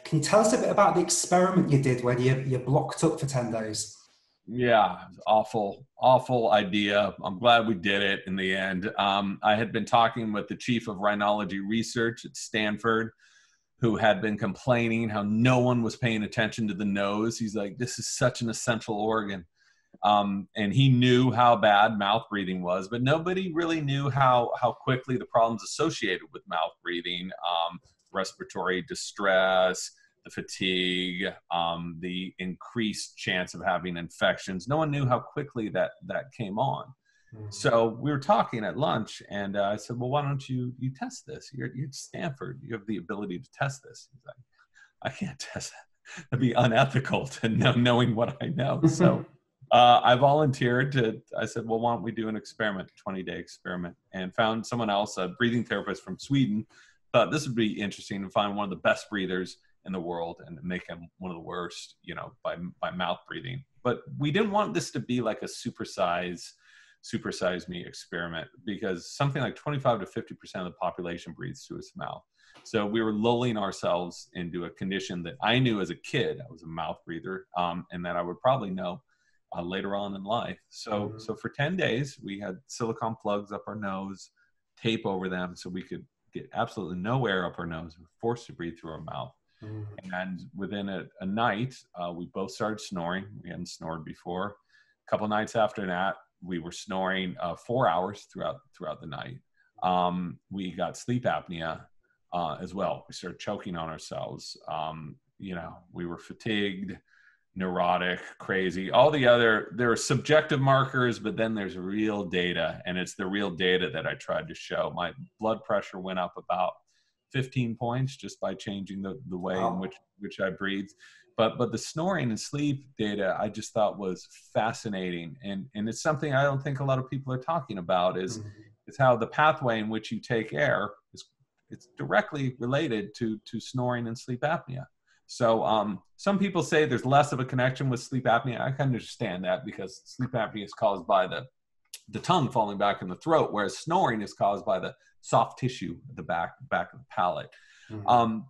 Can you tell us a bit about the experiment you did when you blocked up for 10 days? Yeah, awful idea. I'm glad we did it in the end. I had been talking with the chief of rhinology research at Stanford, who had been complaining how no one was paying attention to the nose. He's like, this is such an essential organ. And he knew how bad mouth breathing was, but nobody really knew how quickly the problems associated with mouth breathing, respiratory distress, the fatigue, the increased chance of having infections. No one knew how quickly that came on. So we were talking at lunch, and I said, well, why don't you test this? You're at Stanford. You have the ability to test this. He's like, I can't test it. It'd be unethical to know, knowing what I know. So I volunteered I said, well, why don't we do an experiment, 20-day experiment, and found someone else, a breathing therapist from Sweden. Thought this would be interesting to find one of the best breathers in the world and make him one of the worst, by mouth breathing. But we didn't want this to be like a supersize me experiment, because something like 25 to 50% of the population breathes through its mouth. So we were lulling ourselves into a condition that I knew as a kid. I was a mouth breather, and that I would probably know later on in life. So for 10 days, we had silicone plugs up our nose, tape over them, so we could get absolutely no air up our nose. We were forced to breathe through our mouth. And within a night, we both started snoring. We hadn't snored before. A couple nights after that, we were snoring 4 hours throughout the night. We got sleep apnea as well. We started choking on ourselves. We were fatigued, neurotic, crazy. All the other, there are subjective markers, but then there's real data, and it's the real data that I tried to show. My blood pressure went up about 15 points just by changing the way in which I breathed. But the snoring and sleep data I just thought was fascinating. And it's something I don't think a lot of people are talking about is how the pathway in which you take air it's directly related to snoring and sleep apnea. So some people say there's less of a connection with sleep apnea. I can understand that, because sleep apnea is caused by the tongue falling back in the throat, whereas snoring is caused by the soft tissue at the back of the palate.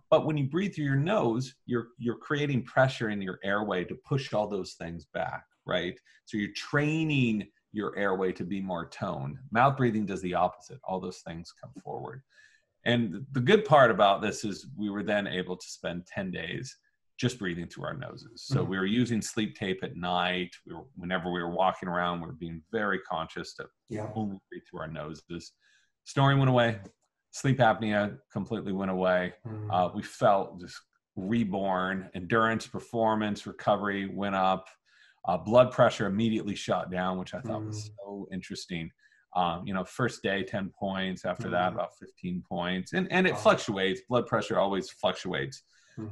But when you breathe through your nose, you're creating pressure in your airway to push all those things back, right? So you're training your airway to be more toned. Mouth breathing does the opposite. All those things come forward. And the good part about this is we were then able to spend 10 days just breathing through our noses. So we were using sleep tape at night. Whenever we were walking around, we were being very conscious to only breathe through our noses. Snoring went away. Sleep apnea completely went away. We felt just reborn. Endurance, performance, recovery went up. Blood pressure immediately shot down, which I thought was so interesting. First day, 10 points. After that, about 15 points. And it fluctuates. Blood pressure always fluctuates.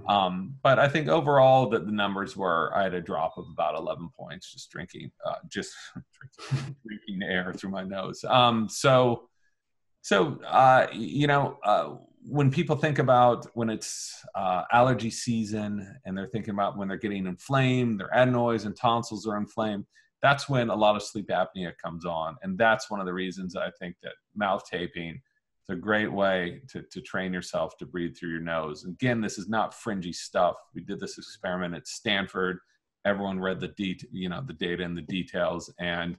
But I think overall that the numbers were, I had a drop of about 11 points just drinking air through my nose. When people think about when it's allergy season and they're thinking about when they're getting inflamed, their adenoids and tonsils are inflamed, that's when a lot of sleep apnea comes on. And that's one of the reasons I think that mouth taping is a great way to train yourself to breathe through your nose. Again, this is not fringy stuff. We did this experiment at Stanford. Everyone read the data and the details, and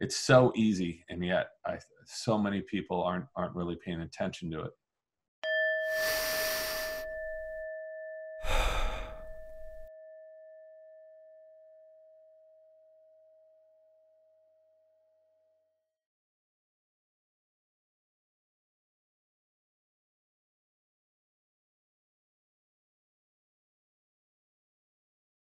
it's so easy, and yet so many people aren't really paying attention to it.